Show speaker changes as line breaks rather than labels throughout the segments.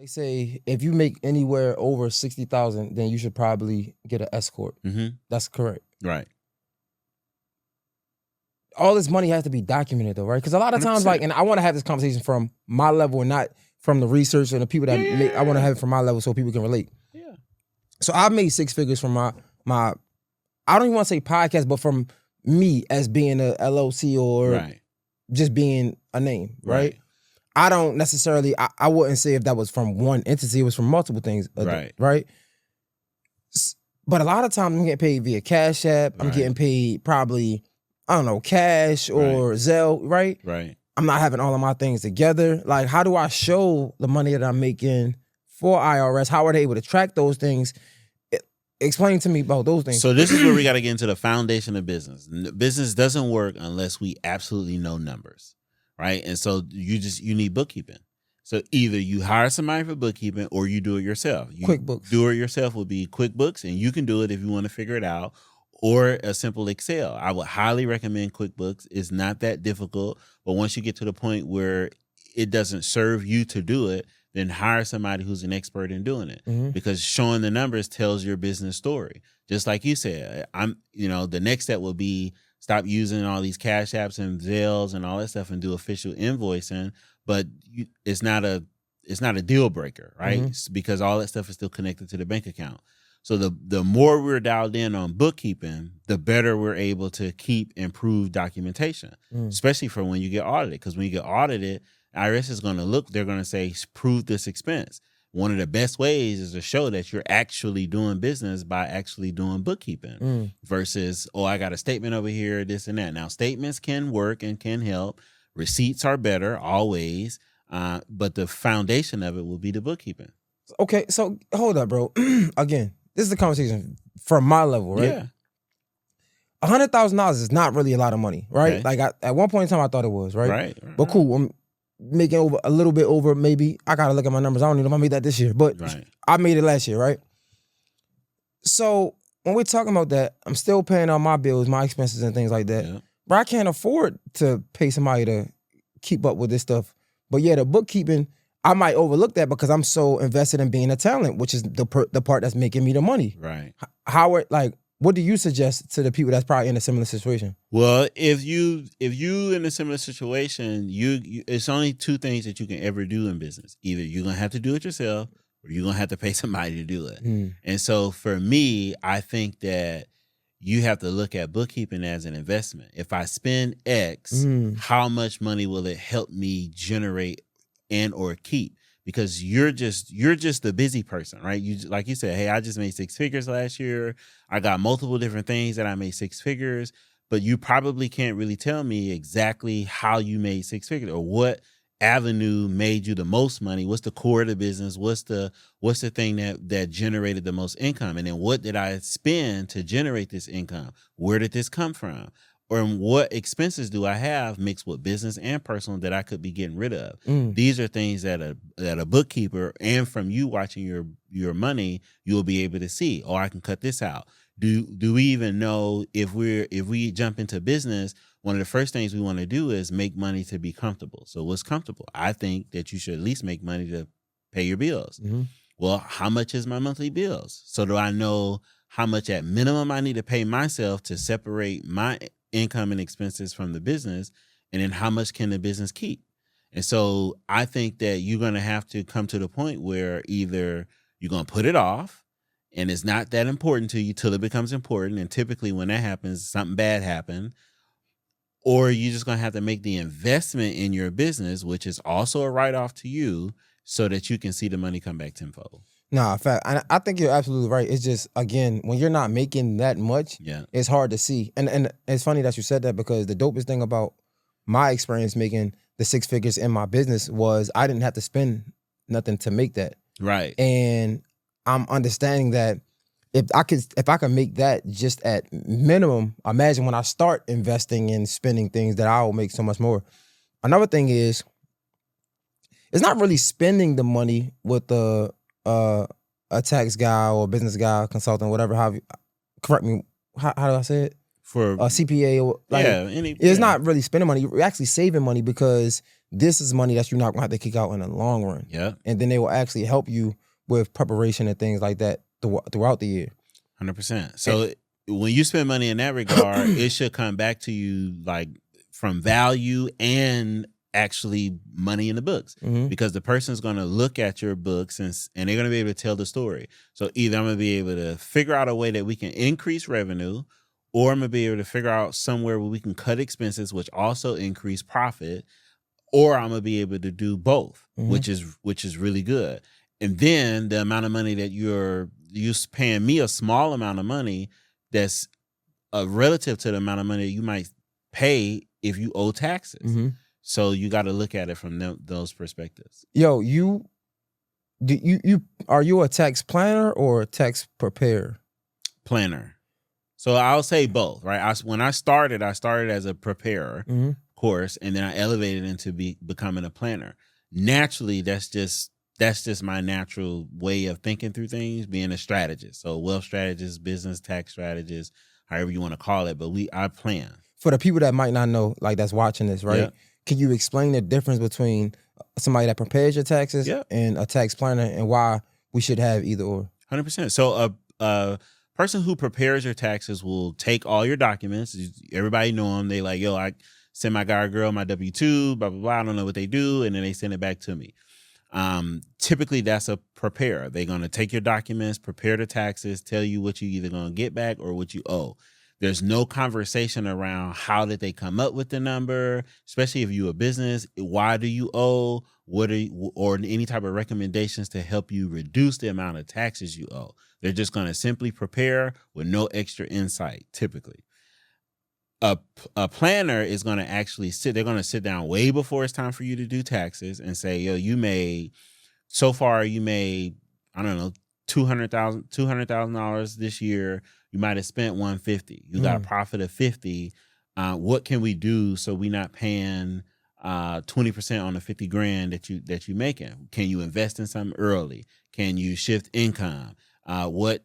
They say if you make anywhere over 60,000, then you should probably get an S corp. That's correct.
Right.
All this money has to be documented though, right? Because a lot of times,
100%.
and I want to have this conversation from my level and not from the research and the people that I want to have it from my level so people can relate.
Yeah.
So I've made 6 figures from my I don't even want to say podcast, but from me as being a LLC or just being a name, right? I don't necessarily, I wouldn't say if that was from one entity, it was from multiple things, right? But a lot of times I'm getting paid via Cash App, I'm getting paid probably, I don't know, cash or Zelle, right?
Right.
I'm not having all of my things together. Like, how do I show the money that I'm making for IRS? How are they able to track those things? Explain to me about those things.
So this is where we got to get into the foundation of business. Business doesn't work unless we absolutely know numbers, right? And so you need bookkeeping. So either you hire somebody for bookkeeping or you do it yourself.
QuickBooks.
Do it yourself would be QuickBooks, and you can do it if you want to figure it out, or a simple Excel. I would highly recommend QuickBooks. It's not that difficult, but once you get to the point where it doesn't serve you to do it, then hire somebody who's an expert in doing it, because showing the numbers tells your business story. Just like you said, the next step will be stop using all these Cash Apps and Zelles and all that stuff and do official invoicing. But it's not a deal breaker, right? Because all that stuff is still connected to the bank account. So the more we're dialed in on bookkeeping, the better we're able to keep improved documentation, especially for when you get audited. Because when you get audited, IRS is going to look, they're going to say, prove this expense. One of the best ways is to show that you're actually doing business by actually doing bookkeeping versus, I got a statement over here, this and that. Now, statements can work and can help. Receipts are better always, but the foundation of it will be the bookkeeping.
Okay, so hold up, bro. Again, this is a conversation from my level, right?
Yeah.
$100,000 is not really a lot of money, right?
Okay.
Like at one point in time, I thought it was, right?
Right.
But cool, I'm making a little bit over, maybe. I gotta look at my numbers. I don't know if I made that this year, but I made it last year, right? So when we're talking about that, I'm still paying all my bills, my expenses and things like that.
Yeah.
But I can't afford to pay somebody to keep up with this stuff. But yeah, the bookkeeping, I might overlook that because I'm so invested in being a talent, which is the part that's making me the money.
Right.
What do you suggest to the people that's probably in a similar situation?
Well, if you in a similar situation, it's only 2 things that you can ever do in business. Either you're gonna have to do it yourself, or you're gonna have to pay somebody to do it. And so for me, I think that you have to look at bookkeeping as an investment. If I spend X, how much money will it help me generate and or keep? Because you're just the busy person, right? You, like you said, hey, I just made 6 figures last year. I got multiple different things that I made 6 figures, but you probably can't really tell me exactly how you made 6 figures or what avenue made you the most money. What's the core of the business? What's the thing that generated the most income? And then what did I spend to generate this income? Where did this come from? Or what expenses do I have mixed with business and personal that I could be getting rid of? These are things that a bookkeeper, and from you watching your money, you'll be able to see. Oh, I can cut this out. Do we even know if we jump into business? One of the first things we want to do is make money to be comfortable. So what's comfortable? I think that you should at least make money to pay your bills. Well, how much is my monthly bills? So do I know how much at minimum I need to pay myself to separate my income and expenses from the business, and then how much can the business keep? And so I think that you're going to have to come to the point where either you're going to put it off and it's not that important to you till it becomes important, and typically when that happens, something bad happened, or you're just going to have to make the investment in your business, which is also a write-off to you, so that you can see the money come back tenfold.
Nah, in fact, I think you're absolutely right. It's just, again, when you're not making that much, it's hard to see. And it's funny that you said that, because the dopest thing about my experience making the 6 figures in my business was I didn't have to spend nothing to make that.
Right.
And I'm understanding that if I could make that just at minimum, imagine when I start investing and spending things that I'll make so much more. Another thing is, it's not really spending the money with a tax guy or business guy, consultant, whatever. Correct me. How do I say it? For a CPA or it's not really spending money. You're actually saving money, because this is money that you're not gonna have to kick out in the long run.
Yeah.
And then they will actually help you with preparation and things like that throughout the year.
100%. So when you spend money in that regard, it should come back to you like from value and actually money in the books, because the person's going to look at your books and they're going to be able to tell the story. So either I'm going to be able to figure out a way that we can increase revenue, or I'm going to be able to figure out somewhere where we can cut expenses, which also increase profit, or I'm going to be able to do both, which is really good. And then the amount of money that you're paying me, a small amount of money that's relative to the amount of money you might pay if you owe taxes. So you got to look at it from those perspectives.
Yo, are you a tax planner or a tax preparer?
Planner. So I'll say both, right? When I started as a preparer course, and then I elevated into becoming a planner. Naturally, that's just my natural way of thinking through things, being a strategist. So wealth strategist, business tax strategist, however you want to call it. But I plan. For
the people that might not know, like that's watching this, right? Yeah. Can you explain the difference between somebody that prepares your taxes and a tax planner, and why we should have either or?
100%. So a person who prepares your taxes will take all your documents. Everybody know them. They like, yo, I send my guy or girl my W-2, blah, blah, blah. I don't know what they do. And then they send it back to me. Typically that's a preparer. They're going to take your documents, prepare the taxes, tell you what you either going to get back or what you owe. There's no conversation around how did they come up with the number, especially if you're a business. Why do you owe? Or any type of recommendations to help you reduce the amount of taxes you owe. They're just going to simply prepare with no extra insight, typically. A planner is going to actually they're going to sit down way before it's time for you to do taxes and say, yo, you made, I don't know, $200,000 this year. You might have spent $150. You got a profit of $50. What can we do so we're not paying 20% on the $50,000 that you making? Can you invest in something early? Can you shift income? What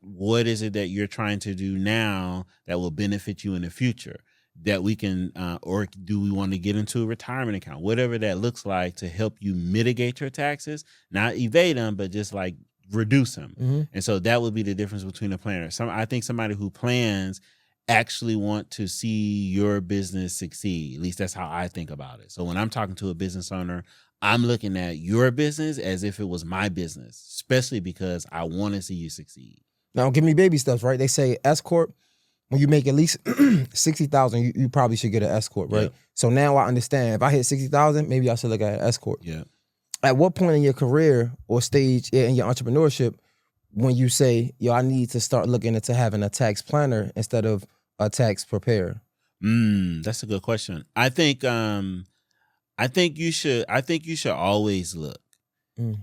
is it that you're trying to do now that will benefit you in the future? That we can, or do we want to get into a retirement account? Whatever that looks like to help you mitigate your taxes, not evade them, but just like reduce them. And so that would be the difference between a planner. I think somebody who plans actually want to see your business succeed. At least that's how I think about it. So when I'm talking to a business owner, I'm looking at your business as if it was my business, especially because I want to see you succeed.
Now, give me baby steps, right? They say S Corp, when you make at least 60,000, you probably should get an S Corp, right? Yep. So now I understand. If I hit 60,000, maybe I should look at an S Corp.
Yeah.
At what point in your career or stage in your entrepreneurship, when you say, yo, I need to start looking into having a tax planner instead of a tax preparer?
That's a good question. I think you should always look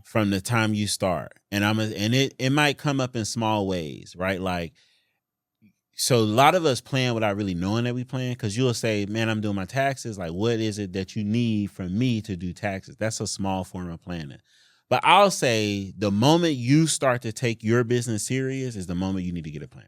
from the time you start. And it might come up in small ways, right? Like, so a lot of us plan without really knowing that we plan, because you'll say, man, I'm doing my taxes. Like, what is it that you need from me to do taxes? That's a small form of planning. But I'll say the moment you start to take your business serious is the moment you need to get a planner.